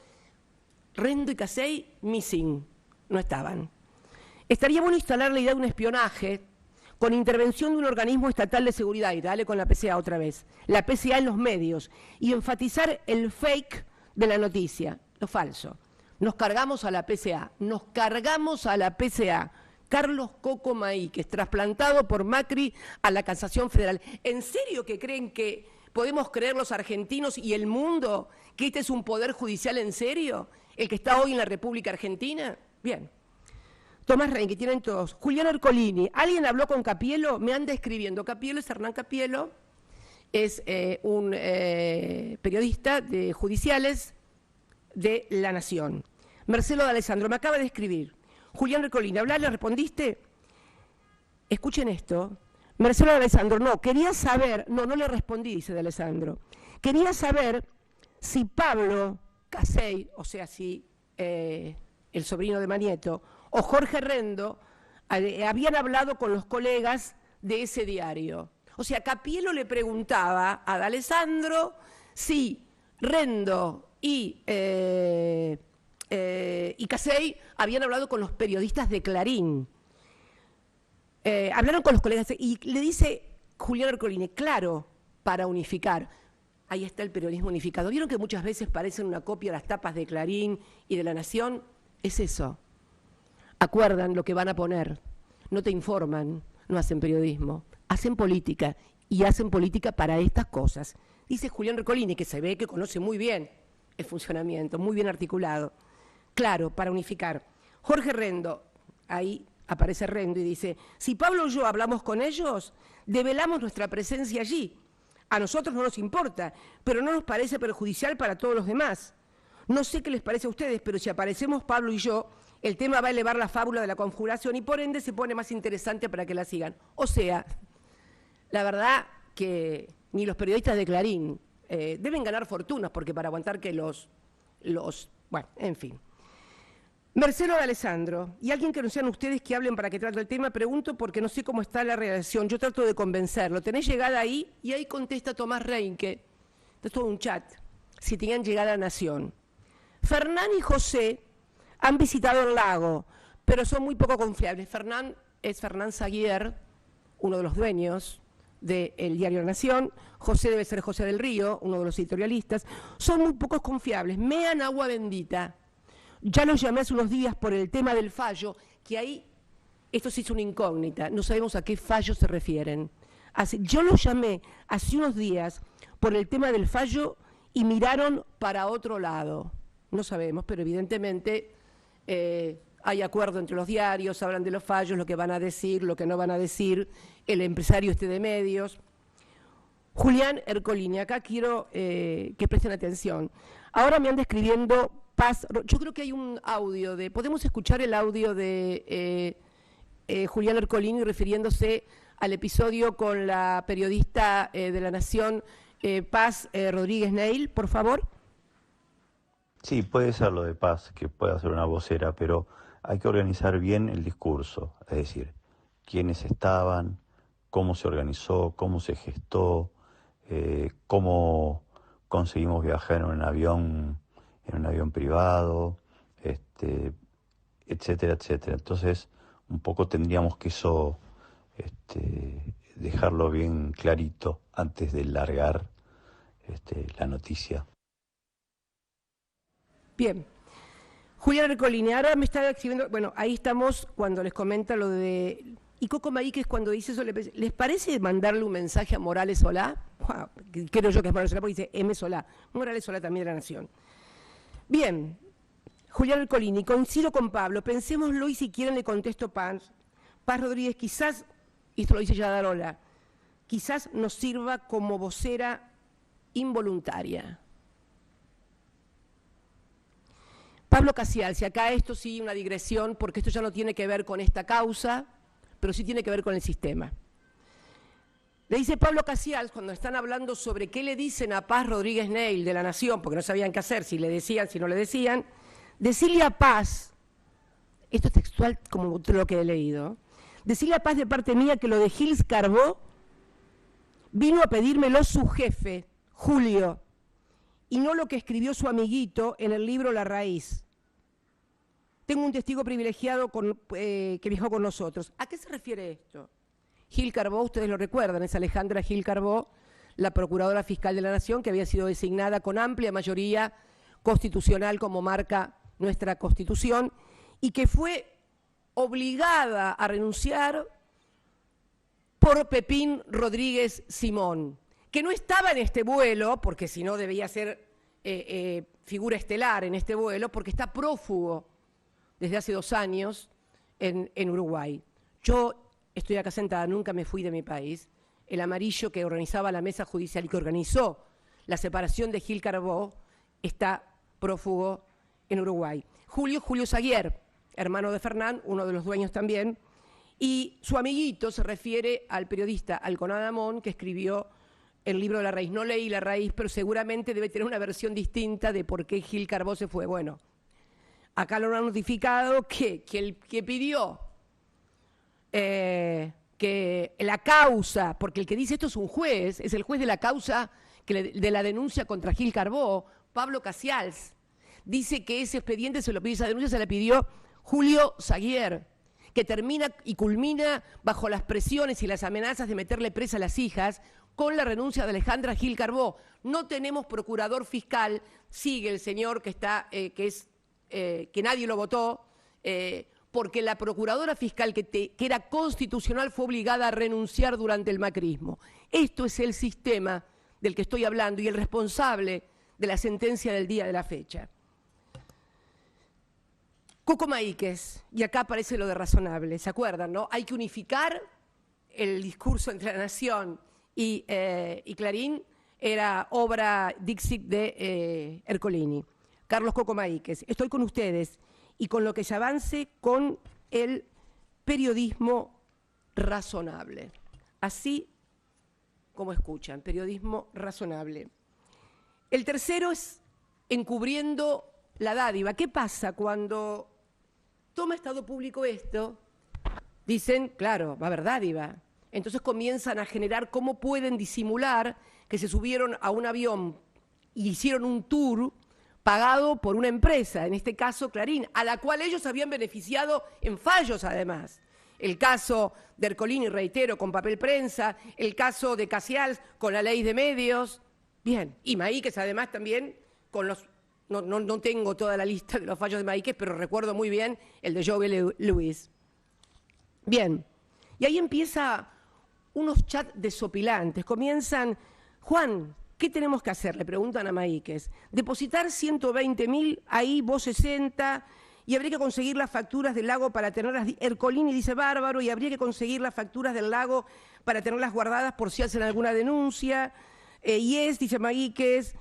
Rendo y Casey, missing, no estaban. Estaría bueno instalar la idea de un espionaje con intervención de un organismo estatal de seguridad, y dale con la PCA otra vez, la PCA en los medios, y enfatizar el fake de la noticia, lo falso. Nos cargamos a la PCA, nos cargamos a la PCA. Carlos Coco Maíquez, trasplantado por Macri a la Casación Federal. ¿En serio que creen que podemos creer los argentinos y el mundo que este es un poder judicial en serio, el que está hoy en la República Argentina? Bien. Tomás Rein, que tienen todos. Julián Ercolini. ¿Alguien habló con Capielo? Me anda escribiendo. Capielo es Hernán Capielo, es un periodista de judiciales de La Nación. Marcelo D'Alessandro me acaba de escribir. Julián Ercolini, ¿hablar? ¿Le respondiste? Escuchen esto. Marcelo D'Alessandro, no, quería saber, no le respondí, dice D'Alessandro. Quería saber si Pablo Casey, o sea, si el sobrino de Manieto, o Jorge Rendo, habían hablado con los colegas de ese diario. O sea, Capielo le preguntaba a D'Alessandro si Rendo y Casey habían hablado con los periodistas de Clarín. Hablaron con los colegas y le dice Julián Ercolini, claro, para unificar. Ahí está el periodismo unificado. ¿Vieron que muchas veces parecen una copia de las tapas de Clarín y de La Nación? Es eso. Acuerdan lo que van a poner. No te informan, no hacen periodismo. Hacen política y hacen política para estas cosas. Dice Julián Ercolini, que se ve que conoce muy bien el funcionamiento, muy bien articulado. Claro, para unificar. Jorge Rendo, ahí aparece Rendo y dice, si Pablo y yo hablamos con ellos, develamos nuestra presencia allí. A nosotros no nos importa, pero no nos parece perjudicial para todos los demás. No sé qué les parece a ustedes, pero si aparecemos Pablo y yo, el tema va a elevar la fábula de la conjuración y por ende se pone más interesante para que la sigan. O sea, La verdad que ni los periodistas de Clarín deben ganar fortunas, porque para aguantar que bueno, en fin. Marcelo de Alessandro, y alguien que no sean ustedes que hablen para que trate el tema, pregunto porque no sé cómo está la relación, yo trato de convencerlo. Tenés llegada ahí, y ahí contesta Tomás Reinke, es todo un chat, si tenían llegada a Nación. Fernán y José han visitado el lago, pero son muy poco confiables. Fernán es Fernán Saguier, uno de los dueños del diario La Nación. José debe ser José del Río, uno de los editorialistas. Son muy pocos confiables, mean agua bendita. Ya los llamé hace unos días por el tema del fallo, que ahí, esto sí es una incógnita, no sabemos a qué fallo se refieren. Yo los llamé hace unos días por el tema del fallo y miraron para otro lado. No sabemos, pero evidentemente hay acuerdo entre los diarios, hablan de los fallos, lo que van a decir, lo que no van a decir, el empresario de medios. Julián Ercolini, acá quiero que presten atención. Ahora me anda escribiendo Paz, yo creo que hay un audio podemos escuchar el audio de Julián Ercolini refiriéndose al episodio con la periodista de La Nación, Paz Rodríguez Neil, por favor. Sí, puede ser lo de Paz, que pueda ser una vocera, pero hay que organizar bien el discurso, es decir, quiénes estaban, cómo se organizó, cómo se gestó, cómo conseguimos viajar en un avión privado, etcétera, etcétera. Entonces, un poco tendríamos que eso dejarlo bien clarito antes de largar la noticia. Bien. Julián Ercolini, ahora me está escribiendo, bueno, ahí estamos cuando les comenta lo de... Y Coco Maíquez cuando dice eso, ¿les parece mandarle un mensaje a Morales Solá? Wow, creo yo que es Morales Solá porque dice M. Solá. Morales Solá también de La Nación. Bien, Julián Ercolini, coincido con Pablo, pensémoslo y si quieren le contesto Paz Rodríguez, quizás, y esto lo dice ya Darola, quizás nos sirva como vocera involuntaria. Pablo Casial, si acá esto sí una digresión, porque esto ya no tiene que ver con esta causa, pero sí tiene que ver con el sistema. Le dice Pablo Casial, cuando están hablando sobre qué le dicen a Paz Rodríguez Neil de La Nación, porque no sabían qué hacer, si le decían, si no le decían, decirle a Paz, esto es textual como lo que he leído, decirle a Paz de parte mía que lo de Gils Carbó vino a pedírmelo su jefe, Julio, y no lo que escribió su amiguito en el libro La Raíz. Tengo un testigo privilegiado que viajó con nosotros. ¿A qué se refiere esto? Gil Carbó, ustedes lo recuerdan, es Alejandra Gil Carbó, la Procuradora Fiscal de la Nación, que había sido designada con amplia mayoría constitucional como marca nuestra Constitución, y que fue obligada a renunciar por Pepín Rodríguez Simón, que no estaba en este vuelo, porque si no debía ser figura estelar en este vuelo, porque está prófugo desde hace 2 años en Uruguay. Yo estoy acá sentada, nunca me fui de mi país. El amarillo que organizaba la mesa judicial y que organizó la separación de Gil Carbó está prófugo en Uruguay. Julio Saguier, hermano de Fernán, uno de los dueños también, y su amiguito se refiere al periodista Alconada Amón, que escribió el libro de La Raíz. No leí La Raíz, pero seguramente debe tener una versión distinta de por qué Gil Carbó se fue. Bueno, acá lo han notificado que el que pidió que la causa, porque el que dice esto es un juez, es el juez de la causa de la denuncia contra Gil Carbó, Pablo Casials, dice que ese expediente esa denuncia se la pidió Julio Saguier, que termina y culmina bajo las presiones y las amenazas de meterle presa a las hijas con la renuncia de Alejandra Gil Carbó. No tenemos procurador fiscal, sigue el señor que nadie lo votó, porque la procuradora fiscal que era constitucional fue obligada a renunciar durante el macrismo. Esto es el sistema del que estoy hablando y el responsable de la sentencia del día de la fecha. Coco Maíquez, y acá aparece lo de razonable, ¿se acuerdan, no? Hay que unificar el discurso entre La Nación y Clarín, era obra Dixit de Ercolini. Carlos Coco Maíquez, estoy con ustedes y con lo que se avance con el periodismo razonable. Así como escuchan, periodismo razonable. El tercero es encubriendo la dádiva. ¿Qué pasa cuando toma Estado Público esto? Dicen, claro, va a haber dádiva. Entonces comienzan a generar cómo pueden disimular que se subieron a un avión y hicieron un tour pagado por una empresa, en este caso Clarín, a la cual ellos habían beneficiado en fallos además. El caso de Ercolini, reitero, con papel prensa, el caso de Casials con la ley de medios, bien, y Maíquez además también con los... No tengo toda la lista de los fallos de Maíquez, pero recuerdo muy bien el de Joe Luis. Bien, y ahí empieza unos chats desopilantes, comienzan, Juan, ¿qué tenemos que hacer? Le preguntan a Maíquez. Depositar 120.000, ahí vos 60, y habría que conseguir las facturas del lago para tenerlas. Ercolini dice bárbaro, y habría que conseguir las facturas del lago para tenerlas guardadas por si hacen alguna denuncia. Dice Maíquez,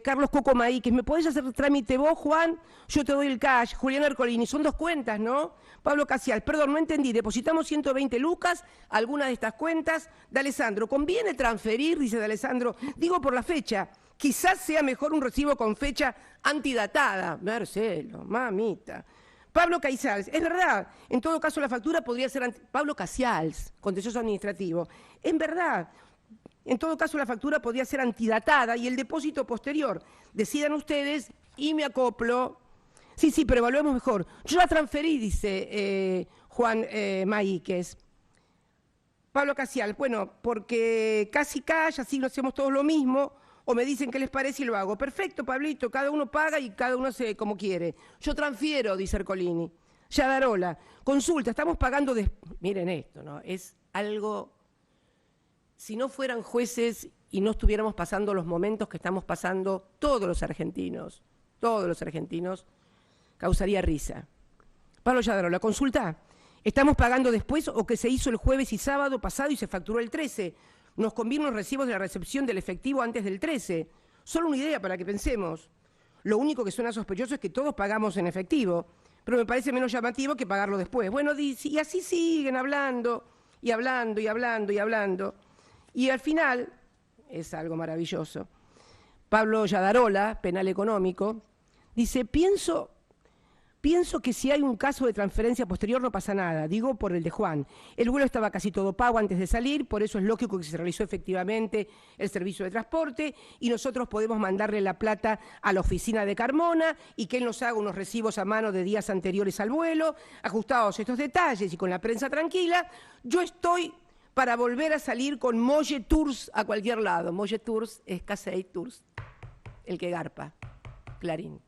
Carlos Coco Maíquez, ¿me podés hacer trámite vos, Juan? Yo te doy el cash. Julián Ercolini, son 2 cuentas, ¿no? Pablo Casial, perdón, no entendí, depositamos 120 lucas, alguna de estas cuentas. De Alessandro, ¿conviene transferir? Dice de Alessandro, digo por la fecha, quizás sea mejor un recibo con fecha antidatada. Marcelo, mamita. Pablo Caizals, es verdad, en todo caso la factura podría ser... Pablo Casials, contencioso administrativo, en verdad... En todo caso, la factura podría ser antidatada y el depósito posterior. Decidan ustedes y me acoplo. Sí, pero evaluemos mejor. Yo la transferí, dice Juan Maíquez. Pablo Casial, bueno, porque casi cash, así no hacemos todos lo mismo, o me dicen qué les parece y lo hago. Perfecto, Pablito, cada uno paga y cada uno hace como quiere. Yo transfiero, dice Ercolini. Yadarola, consulta, estamos pagando... Miren esto, ¿no? Es algo... Si no fueran jueces y no estuviéramos pasando los momentos que estamos pasando todos los argentinos, causaría risa. Pablo Yadro, la consulta, ¿estamos pagando después o que se hizo el jueves y sábado pasado y se facturó el 13? Nos convienen los recibos de la recepción del efectivo antes del 13. Solo una idea para que pensemos. Lo único que suena sospechoso es que todos pagamos en efectivo, pero me parece menos llamativo que pagarlo después. Bueno, y así siguen hablando, y hablando, y hablando, y hablando. Y al final, es algo maravilloso, Pablo Yadarola, penal económico, dice, pienso que si hay un caso de transferencia posterior no pasa nada, digo por el de Juan. El vuelo estaba casi todo pago antes de salir, por eso es lógico que se realizó efectivamente el servicio de transporte y nosotros podemos mandarle la plata a la oficina de Carmona y que él nos haga unos recibos a mano de días anteriores al vuelo, ajustados estos detalles y con la prensa tranquila, yo estoy... para volver a salir con Molle Tours a cualquier lado. Molle Tours es Casey Tours, el que garpa, Clarín.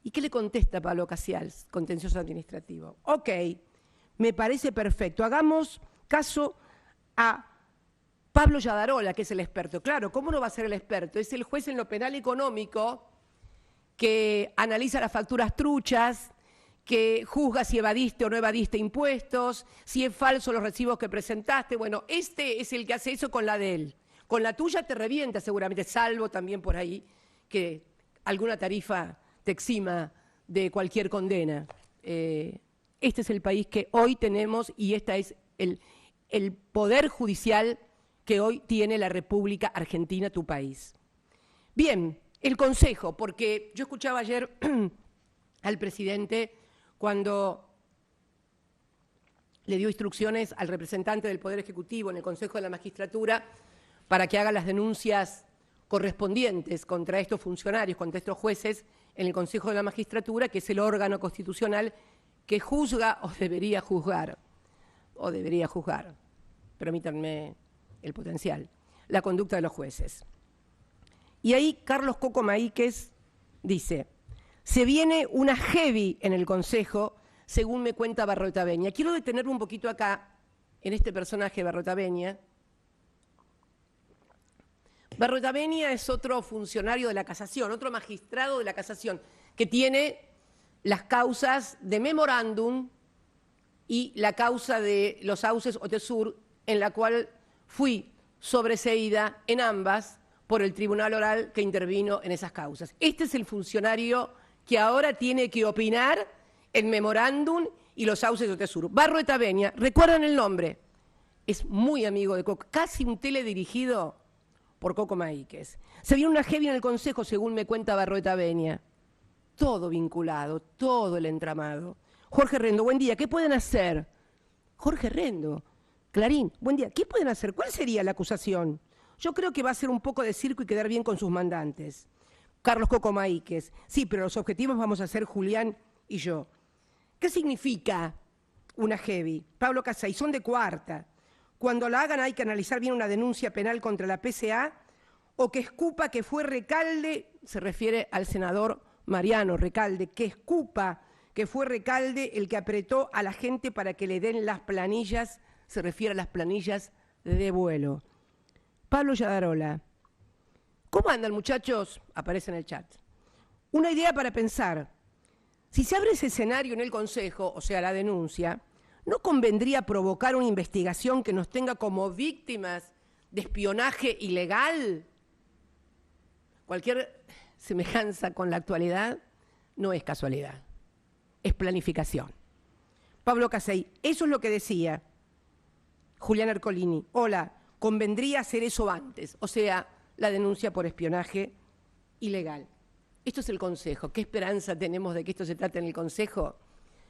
¿Y qué le contesta Pablo Casials, contencioso administrativo? Ok, me parece perfecto. Hagamos caso a Pablo Yadarola, que es el experto. Claro, ¿cómo no va a ser el experto? Es el juez en lo penal económico que analiza las facturas truchas, que juzga si evadiste o no evadiste impuestos, si es falso los recibos que presentaste. Bueno, este es el que hace eso con la de él. Con la tuya te revienta seguramente, salvo también por ahí que alguna tarifa te exima de cualquier condena. Este es el país que hoy tenemos y este es el poder judicial que hoy tiene la República Argentina, tu país. Bien, el Consejo, porque yo escuchaba ayer al presidente cuando le dio instrucciones al representante del Poder Ejecutivo en el Consejo de la Magistratura para que haga las denuncias correspondientes contra estos funcionarios, contra estos jueces en el Consejo de la Magistratura, que es el órgano constitucional que juzga o debería juzgar, permítanme el potencial, la conducta de los jueces. Y ahí Carlos Coco Maíquez dice... Se viene una heavy en el Consejo, según me cuenta Barroetaveña. Quiero detenerme un poquito acá, en este personaje Barroetaveña. Barroetaveña es otro funcionario de la Casación, otro magistrado de la Casación, que tiene las causas de memorándum y la causa de los sauces Otesur, en la cual fui sobreseída en ambas por el tribunal oral que intervino en esas causas. Este es el funcionario que ahora tiene que opinar el memorándum y los sauces de Otesur. Barroetaveña, ¿recuerdan el nombre? es muy amigo de Coco, casi un teledirigido por Coco Maíquez. Se viene una heavy en el Consejo, según me cuenta Barrueta Benia. Todo vinculado, todo el entramado. Jorge Rendo, buen día, ¿qué pueden hacer? Jorge Rendo, Clarín, buen día, ¿qué pueden hacer? ¿Cuál sería la acusación? Yo creo que va a ser un poco de circo y quedar bien con sus mandantes. Carlos Coco Maíquez, sí, pero los objetivos vamos a ser Julián y yo. ¿Qué significa una heavy? Pablo Casay, son de cuarta. Cuando la hagan hay que analizar bien una denuncia penal contra la PCA o que escupa que fue Recalde, se refiere al senador Mariano Recalde, que escupa que fue Recalde el que apretó a la gente para que le den las planillas, se refiere a las planillas de vuelo. Pablo Yadarola, ¿cómo andan muchachos? Aparece en el chat. Una idea para pensar. Si se abre ese escenario en el Consejo, o sea, la denuncia, ¿no convendría provocar una investigación que nos tenga como víctimas de espionaje ilegal? Cualquier semejanza con la actualidad no es casualidad, es planificación. Pablo Casey, eso es lo que decía Julián Ercolini. Hola, convendría hacer eso antes, o sea, la denuncia por espionaje ilegal. Esto es el Consejo. ¿Qué esperanza tenemos de que esto se trate en el Consejo?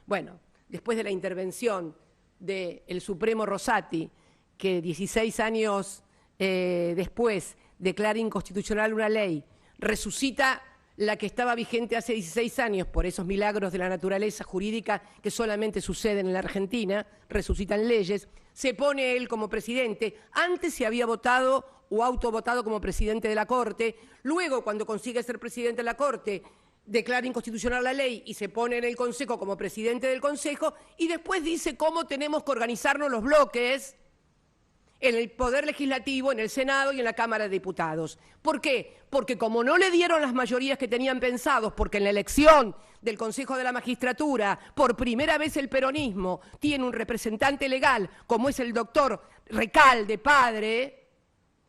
Bueno, después de la intervención del Supremo Rosati, que 16 años después declara inconstitucional una ley, resucita la que estaba vigente hace 16 años por esos milagros de la naturaleza jurídica que solamente suceden en la Argentina, resucitan leyes, se pone él como presidente. Antes se había votado o autovotado como presidente de la Corte, luego cuando consigue ser presidente de la Corte declara inconstitucional la ley y se pone en el Consejo como presidente del Consejo y después dice cómo tenemos que organizarnos los bloques en el Poder Legislativo, en el Senado y en la Cámara de Diputados. ¿Por qué? Porque como no le dieron las mayorías que tenían pensados, porque en la elección del Consejo de la Magistratura, por primera vez el peronismo tiene un representante legal, como es el doctor Recalde, padre,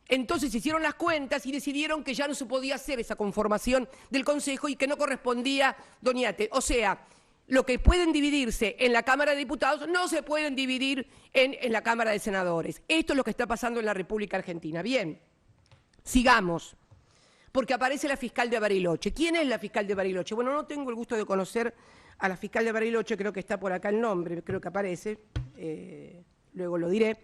entonces hicieron las cuentas y decidieron que ya no se podía hacer esa conformación del Consejo y que no correspondía Doñate. O sea, lo que pueden dividirse en la Cámara de Diputados no se pueden dividir en la Cámara de Senadores. Esto es lo que está pasando en la República Argentina. Bien, sigamos, porque aparece la fiscal de Bariloche. ¿Quién es la fiscal de Bariloche? Bueno, no tengo el gusto de conocer a la fiscal de Bariloche, creo que está por acá el nombre, creo que aparece, luego lo diré.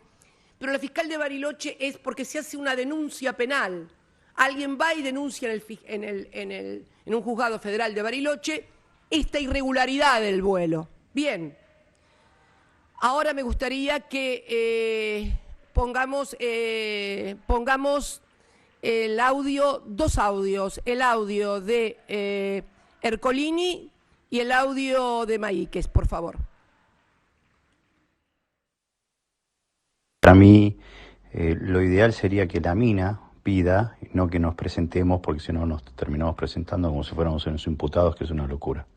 Pero la fiscal de Bariloche es porque se hace una denuncia penal. Alguien va y denuncia en un juzgado federal de Bariloche esta irregularidad del vuelo. Bien, ahora me gustaría que pongamos el audio, dos audios, el audio de Ercolini y el audio de Maíquez, por favor. Para mí, lo ideal sería que la mina pida, no que nos presentemos, porque si no nos terminamos presentando como si fuéramos unos imputados, que es una locura.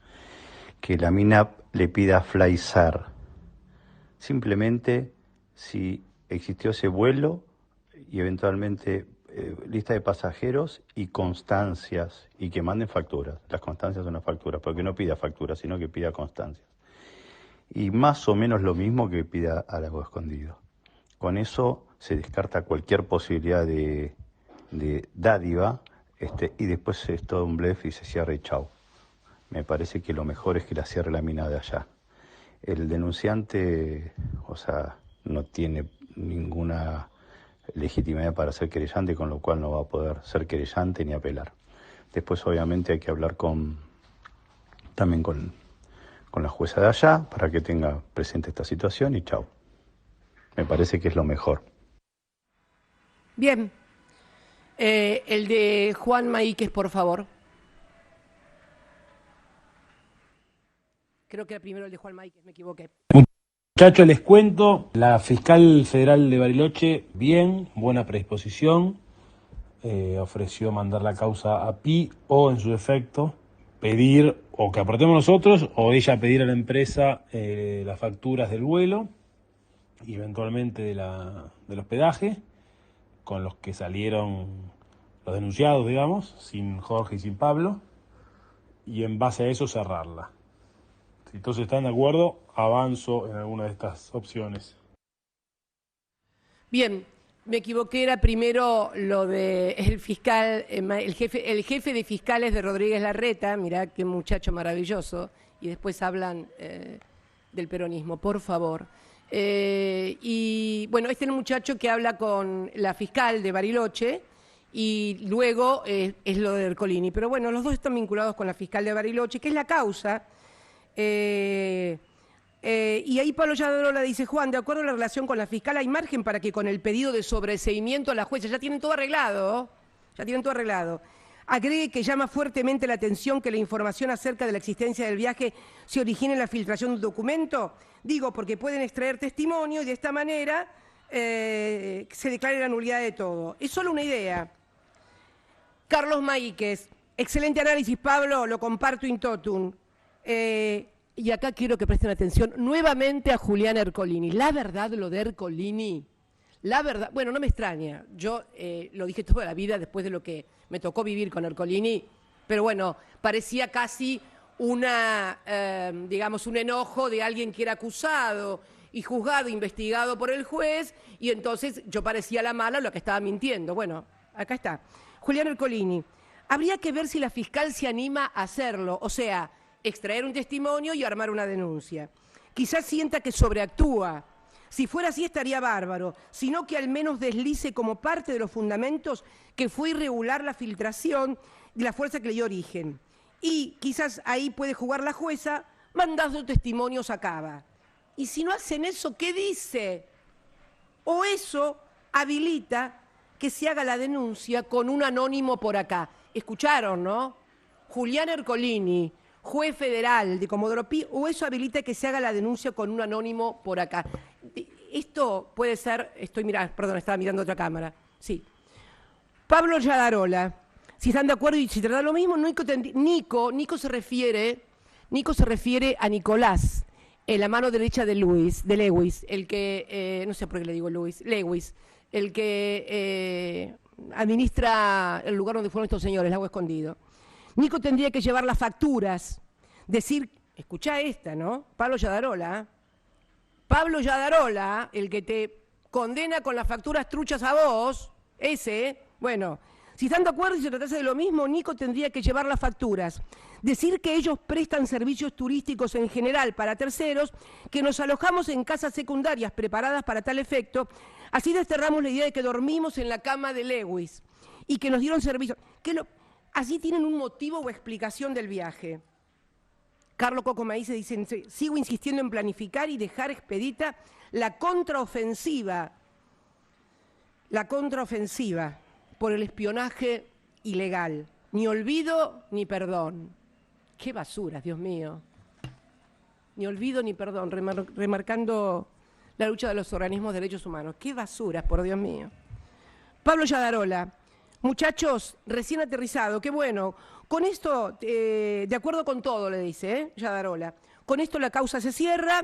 Que la mina le pida a Flaizar simplemente si existió ese vuelo y eventualmente lista de pasajeros y constancias, y que manden facturas. Las constancias son las facturas, pero que no pida facturas, sino que pida constancias. Y más o menos lo mismo que pida a Lago Escondido. Con eso se descarta cualquier posibilidad de dádiva, y después es todo un blef y se cierra y chau. Me parece que lo mejor es que la cierre la mina de allá. El denunciante, o sea, no tiene ninguna legitimidad para ser querellante, con lo cual no va a poder ser querellante ni apelar. Después, obviamente, hay que hablar también con la jueza de allá para que tenga presente esta situación y chau. Me parece que es lo mejor. Bien. El de Juan Maíquez, por favor. Creo que era primero el de Juan Maíquez, me equivoqué. Muchachos, les cuento, la fiscal federal de Bariloche, bien, buena predisposición, ofreció mandar la causa a PI o, en su defecto, pedir o que aportemos nosotros o ella pedir a la empresa las facturas del vuelo y eventualmente del hospedaje, con los que salieron los denunciados, digamos, sin Jorge y sin Pablo, y en base a eso cerrarla. Si todos están de acuerdo, avanzo en alguna de estas opciones. Bien, me equivoqué, era primero lo de el fiscal, el jefe de fiscales de Rodríguez Larreta, mirá qué muchacho maravilloso, y después hablan del peronismo, por favor. Y bueno, este es el muchacho que habla con la fiscal de Bariloche y luego es lo de Ercolini. Pero bueno, los dos están vinculados con la fiscal de Bariloche, que es la causa. Y ahí Pablo Yadarola dice, Juan, de acuerdo a la relación con la fiscal, hay margen para que con el pedido de sobreseimiento a la jueza, ya tienen todo arreglado, agregue que llama fuertemente la atención que la información acerca de la existencia del viaje se origine en la filtración de un documento. Digo, porque pueden extraer testimonio y de esta manera se declare la nulidad de todo. Es solo una idea. Carlos Maíquez, excelente análisis, Pablo, lo comparto in totum. Y acá quiero que presten atención nuevamente a Julián Ercolini. La verdad, lo de Ercolini, la verdad, bueno, no me extraña. Yo lo dije toda la vida después de lo que me tocó vivir con Ercolini, pero bueno, parecía casi digamos, un enojo de alguien que era acusado y juzgado, investigado por el juez, y entonces yo parecía la mala, lo que estaba mintiendo. Bueno, acá está. Julián Ercolini. Habría que ver si la fiscal se anima a hacerlo, o sea, extraer un testimonio y armar una denuncia. Quizás sienta que sobreactúa. Si fuera así estaría bárbaro, sino que al menos deslice como parte de los fundamentos que fue irregular la filtración de la fuerza que le dio origen. Y quizás ahí puede jugar la jueza, mandando testimonios a Cava. Y si no hacen eso, ¿qué dice? O eso habilita que se haga la denuncia con un anónimo por acá. Escucharon, ¿no? Julián Ercolini, juez federal de Comodoro Pi, o eso habilita que se haga la denuncia con un anónimo por acá. Esto puede ser, estaba mirando otra cámara. Sí. Pablo Yadarola, si están de acuerdo y si trata lo mismo, Nico se refiere a Nicolás, en la mano derecha de Lewis, el que, no sé por qué le digo Lewis, el que administra el lugar donde fueron estos señores, Lago Escondido. Nico tendría que llevar las facturas, decir, escuchá esta, ¿no? Pablo Yadarola, el que te condena con las facturas truchas a vos, bueno, si están de acuerdo y se tratase de lo mismo, Nico tendría que llevar las facturas, decir que ellos prestan servicios turísticos en general para terceros, que nos alojamos en casas secundarias preparadas para tal efecto, así desterramos la idea de que dormimos en la cama de Lewis y que nos dieron servicio. Así tienen un motivo o explicación del viaje. Carlos Coco Maíz dice, sigo insistiendo en planificar y dejar expedita la contraofensiva por el espionaje ilegal. Ni olvido ni perdón. Qué basuras, Dios mío. Ni olvido ni perdón, remarcando la lucha de los organismos de derechos humanos. Qué basuras, por Dios mío. Pablo Yadarola. Muchachos, recién aterrizado, qué bueno. Con esto, de acuerdo con todo, le dice Yadarola. Con esto la causa se cierra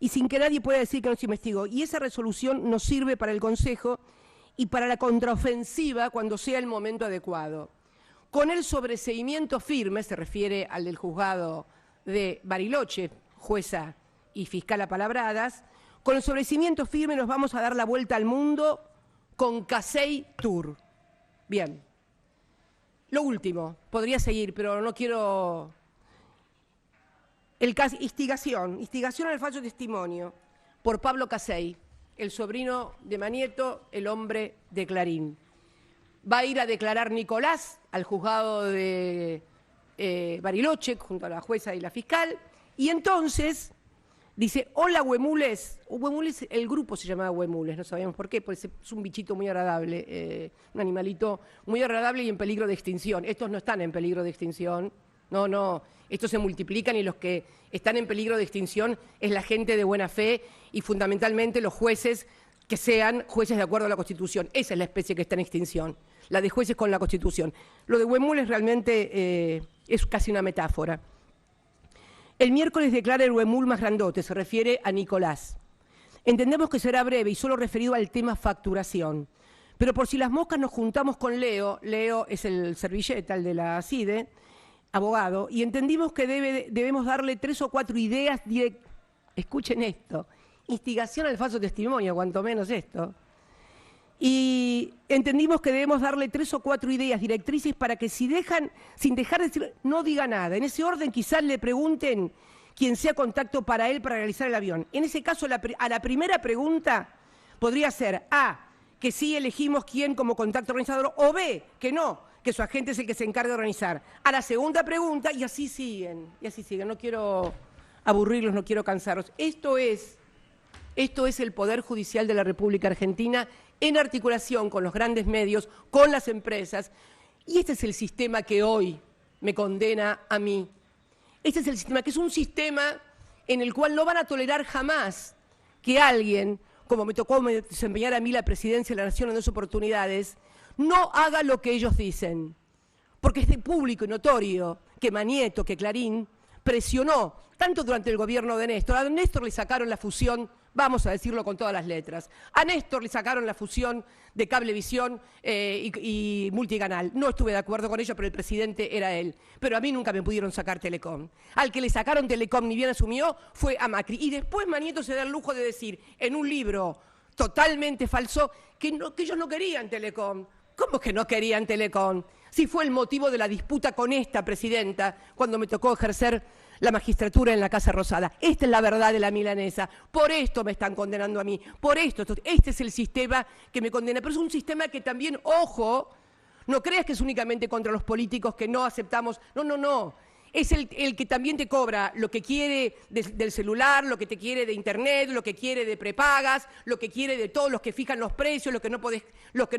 y sin que nadie pueda decir que no se investigó. Y esa resolución nos sirve para el Consejo y para la contraofensiva cuando sea el momento adecuado. Con el sobreseimiento firme, se refiere al del juzgado de Bariloche, jueza y fiscal apalabradas, con el sobreseimiento firme nos vamos a dar la vuelta al mundo con Casey Tour. Bien. Lo último, podría seguir, pero no quiero... El caso instigación al falso testimonio por Pablo Casey, el sobrino de Manieto, el hombre de Clarín. Va a ir a declarar Nicolás al juzgado de Bariloche, junto a la jueza y la fiscal, y entonces dice, hola Huemules. Huemules, el grupo se llamaba Huemules, no sabíamos por qué, porque es un bichito muy agradable, un animalito muy agradable y en peligro de extinción. Estos no están en peligro de extinción, no, estos se multiplican y los que están en peligro de extinción es la gente de buena fe y fundamentalmente los jueces que sean jueces de acuerdo a la Constitución. Esa es la especie que está en extinción, la de jueces con la Constitución. Lo de Huemules realmente es casi una metáfora. El miércoles declara el huemul más grandote, se refiere a Nicolás. Entendemos que será breve y solo referido al tema facturación. Pero por si las moscas nos juntamos con Leo es el servilleta, el de la CIDE, abogado, y entendimos que debemos darle 3 o 4 ideas directas. Escuchen esto, instigación al falso testimonio, cuanto menos esto. Y entendimos que debemos darle 3 o 4 ideas directrices para que sin dejar de decir, no diga nada. En ese orden quizás le pregunten quien sea contacto para él para realizar el avión. En ese caso, a la primera pregunta podría ser A, que sí elegimos quién como contacto organizador, o B, que no, que su agente es el que se encarga de organizar. A la segunda pregunta, y así siguen. No quiero aburrirlos, no quiero cansarlos. Esto es el Poder Judicial de la República Argentina en articulación con los grandes medios, con las empresas. Y este es el sistema que hoy me condena a mí. Este es el sistema, que es un sistema en el cual no van a tolerar jamás que alguien, como me tocó desempeñar a mí la presidencia de la Nación en 2 oportunidades, no haga lo que ellos dicen. Porque es de público y notorio que Manieto, que Clarín, presionó, tanto durante el gobierno de Néstor. A Néstor le sacaron la fusión, vamos a decirlo con todas las letras. A Néstor le sacaron la fusión de Cablevisión y Multicanal. No estuve de acuerdo con ello, pero el presidente era él. Pero a mí nunca me pudieron sacar Telecom. Al que le sacaron Telecom ni bien asumió fue a Macri. Y después Manieto se da el lujo de decir en un libro totalmente falso que ellos no querían Telecom. ¿Cómo que no querían Telecom? Si fue el motivo de la disputa con esta presidenta cuando me tocó ejercer la magistratura en la Casa Rosada. Esta es la verdad de la milanesa. Por esto me están condenando a mí. Por esto. Este es el sistema que me condena. Pero es un sistema que también, ojo, no creas que es únicamente contra los políticos que no aceptamos. No. Es el que también te cobra lo que quiere del celular, lo que te quiere de internet, lo que quiere de prepagas, lo que quiere de todos los que fijan los precios, los que no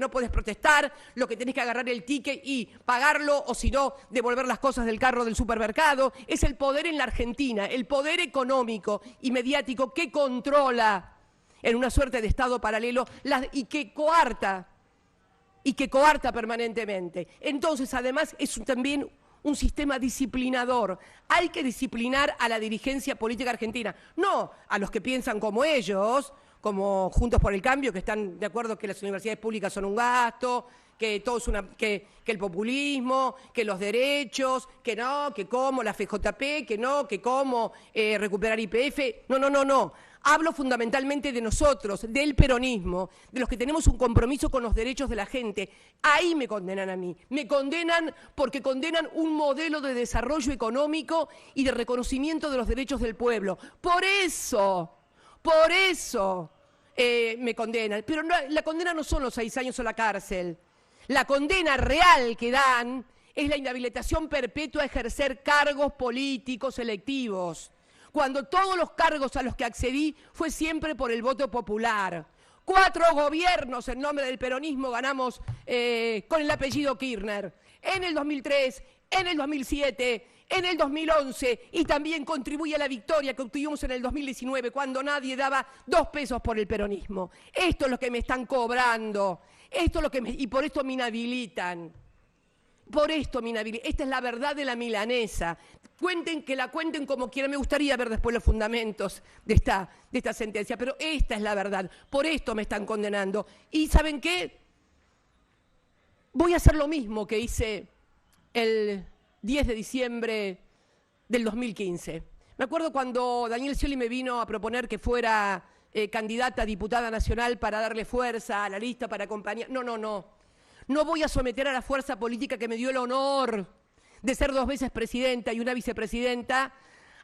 podés protestar, lo que tenés que agarrar el ticket y pagarlo, o si no, devolver las cosas del carro del supermercado. Es el poder en la Argentina, el poder económico y mediático que controla en una suerte de Estado paralelo y que coarta permanentemente. Entonces, además, es también un sistema disciplinador. Hay que disciplinar a la dirigencia política argentina, no a los que piensan como ellos, como Juntos por el Cambio, que están de acuerdo que las universidades públicas son un gasto, que todo es que el populismo, que los derechos, que no, que cómo la FJP, que no, que cómo recuperar YPF. No. Hablo fundamentalmente de nosotros, del peronismo, de los que tenemos un compromiso con los derechos de la gente. Ahí me condenan a mí. Me condenan porque condenan un modelo de desarrollo económico y de reconocimiento de los derechos del pueblo. Por eso me condenan. Pero la condena no son los 6 años o la cárcel. La condena real que dan es la inhabilitación perpetua a ejercer cargos políticos electivos, cuando todos los cargos a los que accedí fue siempre por el voto popular. 4 gobiernos en nombre del peronismo ganamos con el apellido Kirchner. En el 2003, en el 2007, en el 2011, y también contribuye a la victoria que obtuvimos en el 2019, cuando nadie daba 2 pesos por el peronismo. Esto es lo que me están cobrando. Esto es lo que y por esto me inhabilitan. Esta es la verdad de la milanesa. La cuenten como quieran. Me gustaría ver después los fundamentos de esta sentencia, pero esta es la verdad. Por esto me están condenando. ¿Y saben qué? Voy a hacer lo mismo que hice el 10 de diciembre del 2015. Me acuerdo cuando Daniel Scioli me vino a proponer que fuera candidata a diputada nacional para darle fuerza a la lista, para acompañar. No voy a someter a la fuerza política que me dio el honor de ser 2 veces presidenta y una vicepresidenta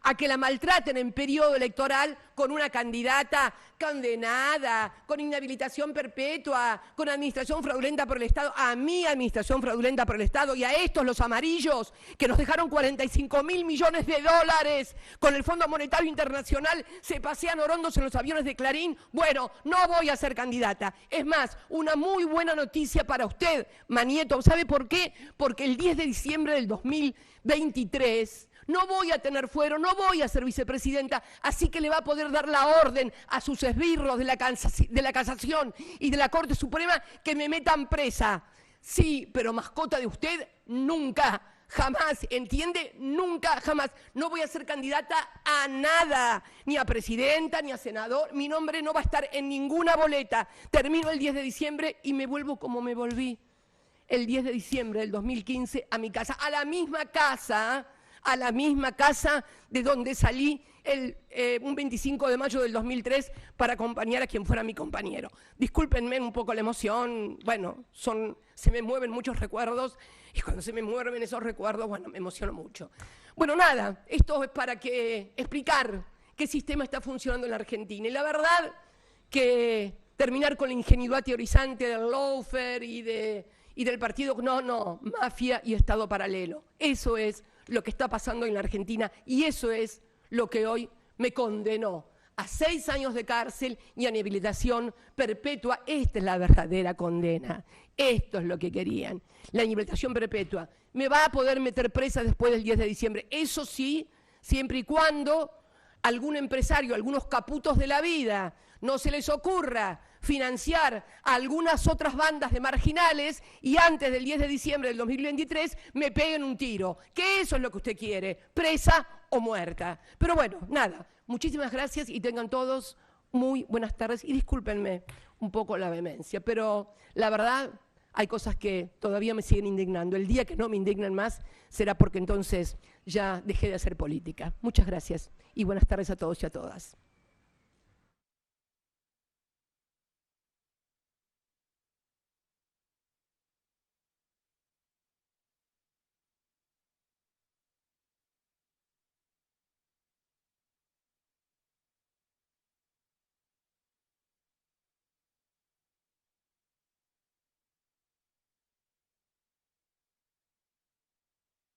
a que la maltraten en periodo electoral con una candidata condenada, con inhabilitación perpetua, con administración fraudulenta por el Estado, a mi administración fraudulenta por el Estado, y a estos, los amarillos, que nos dejaron 45.000 millones de dólares con el Fondo Monetario Internacional, se pasean orondos en los aviones de Clarín. Bueno, no voy a ser candidata. Es más, una muy buena noticia para usted, Manieto. ¿Sabe por qué? Porque el 10 de diciembre del 2023... no voy a tener fuero, no voy a ser vicepresidenta, así que le va a poder dar la orden a sus esbirros de la Casación y de la Corte Suprema que me metan presa. Sí, pero mascota de usted, nunca, jamás, ¿entiende? Nunca, jamás. No voy a ser candidata a nada, ni a presidenta, ni a senador. Mi nombre no va a estar en ninguna boleta. Termino el 10 de diciembre y me vuelvo como me volví el 10 de diciembre del 2015 a mi casa, a la misma casa a la misma casa de donde salí un 25 de mayo del 2003 para acompañar a quien fuera mi compañero. Discúlpenme un poco la emoción, bueno, se me mueven muchos recuerdos y cuando se me mueven esos recuerdos, bueno, me emociono mucho. Bueno, nada, esto es para explicar qué sistema está funcionando en la Argentina. Y la verdad que terminar con la ingenuidad teorizante del lawfare y del partido, no, mafia y Estado paralelo. Eso es lo que está pasando en la Argentina y eso es lo que hoy me condenó a 6 años de cárcel y a inhabilitación perpetua. Esta es la verdadera condena. Esto es lo que querían, la inhabilitación perpetua. Me va a poder meter presa después del 10 de diciembre. Eso sí, siempre y cuando algún empresario, algunos caputos de la vida, no se les ocurra financiar a algunas otras bandas de marginales y antes del 10 de diciembre del 2023 me peguen un tiro. Que eso es lo que usted quiere, presa o muerta. Pero bueno, nada, muchísimas gracias y tengan todos muy buenas tardes y discúlpenme un poco la vehemencia, pero la verdad hay cosas que todavía me siguen indignando. El día que no me indignen más será porque entonces ya dejé de hacer política. Muchas gracias y buenas tardes a todos y a todas.